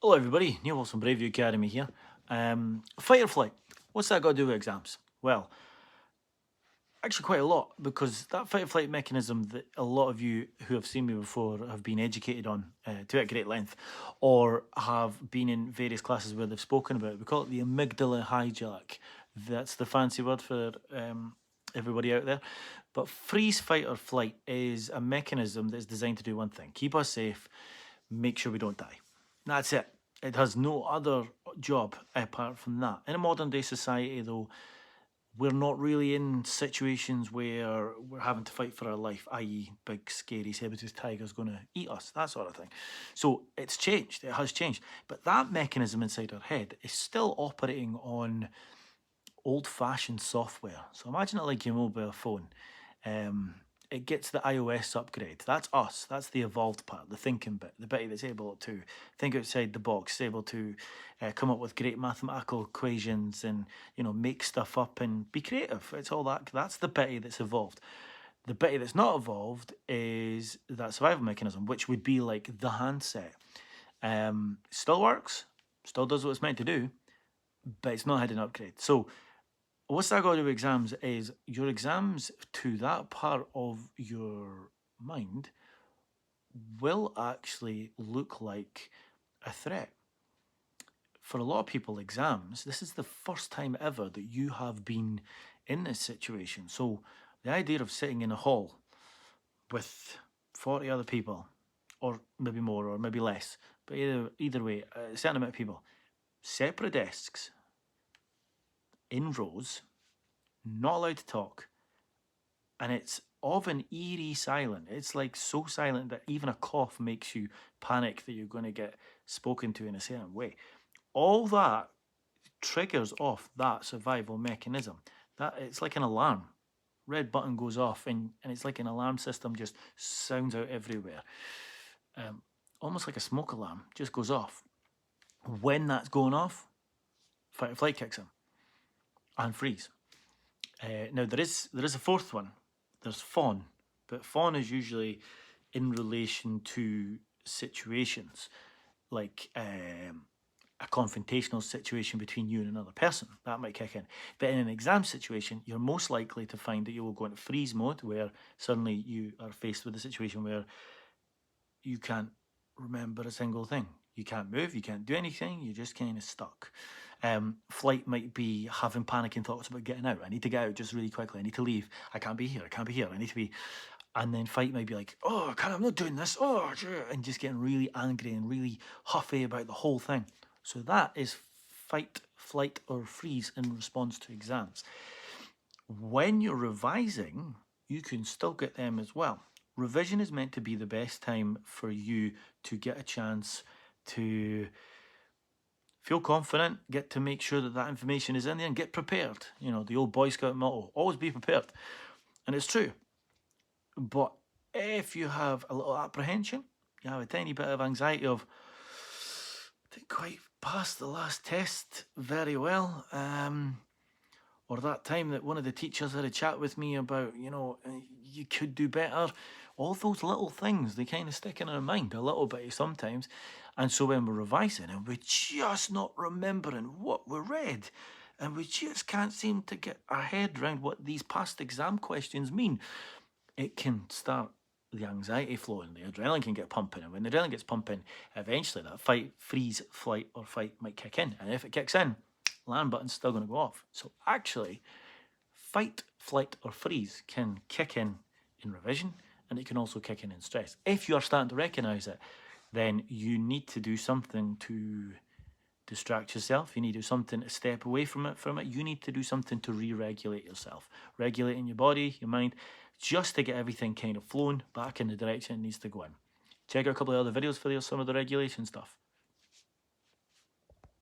Hello everybody, Neil Wilson Braveview Academy here. Fight or flight, what's that got to do with exams? Well, actually quite a lot, because that fight or flight mechanism that a lot of you who have seen me before have been educated on to at great length, or have been in various classes where they've spoken about it. We call it the amygdala hijack. That's the fancy word for everybody out there. But freeze, fight or flight is a mechanism that's designed to do one thing: keep us safe, make sure we don't die. That's it. It has no other job apart from that. In a modern day society, though, we're not really in situations where we're having to fight for our life, i.e., big, scary, saber-toothed tiger's going to eat us, that sort of thing. So it's changed. It has changed. But that mechanism inside our head is still operating on old-fashioned software. So imagine it like your mobile phone. It gets the iOS upgrade. That's us. That's the evolved part, the thinking bit, the bit that's able to think outside the box, able to come up with great mathematical equations and make stuff up and be creative. It's all that. That's the bit that's evolved. The bit that's not evolved is that survival mechanism, which would be like the handset. Still works, still does what it's meant to do, but it's not had an upgrade. So what's that got to do with exams is your exams to that part of your mind will actually look like a threat. For a lot of people, exams, this is the first time ever that you have been in this situation. So the idea of sitting in a hall with 40 other people, or maybe more, or maybe less, but either way, a certain amount of people, separate desks, in rows, not allowed to talk, and it's of an eerie silent. It's like so silent that even a cough makes you panic that you're going to get spoken to in a certain way. All that triggers off that survival mechanism. That it's like an alarm. Red button goes off, and it's like an alarm system just sounds out everywhere. Almost like a smoke alarm, just goes off. When that's going off, fight or flight kicks in, and freeze. Now there is a fourth one. There's fawn, but fawn is usually in relation to situations like a confrontational situation between you and another person. That might kick in. But in an exam situation, you're most likely to find that you will go into freeze mode, where suddenly you are faced with a situation where you can't remember a single thing. You can't move, you can't do anything, you're just kind of stuck. Flight might be having panicking thoughts about getting out. I need to get out just really quickly. I need to leave. I can't be here. I can't be here. I need to be. And then fight might be like, oh, I'm not doing this. Oh, and just getting really angry and really huffy about the whole thing. So that is fight, flight, or freeze in response to exams. When you're revising, you can still get them as well. Revision is meant to be the best time for you to get a chance to feel confident, get to make sure that that information is in there, and get prepared. You know, the old Boy Scout motto, always be prepared. And it's true. But if you have a little apprehension, you have a tiny bit of anxiety of, I didn't quite pass the last test very well, or that time that one of the teachers had a chat with me about, you could do better. All those little things, they kind of stick in our mind a little bit sometimes. And so when we're revising and we're just not remembering what we read, and we just can't seem to get our head around what these past exam questions mean, it can start the anxiety flowing, the adrenaline can get pumping. And when the adrenaline gets pumping, eventually that fight, freeze, flight, or fight might kick in. And if it kicks in, land button's still going to go off. So actually, fight, flight, or freeze can kick in revision, and it can also kick in stress. If you're starting to recognise it, then you need to do something to distract yourself. You need to do something to step away from it. You need to do something to re-regulate yourself. Regulating your body, your mind, just to get everything kind of flowing back in the direction it needs to go in. Check out a couple of other videos for some of the regulation stuff.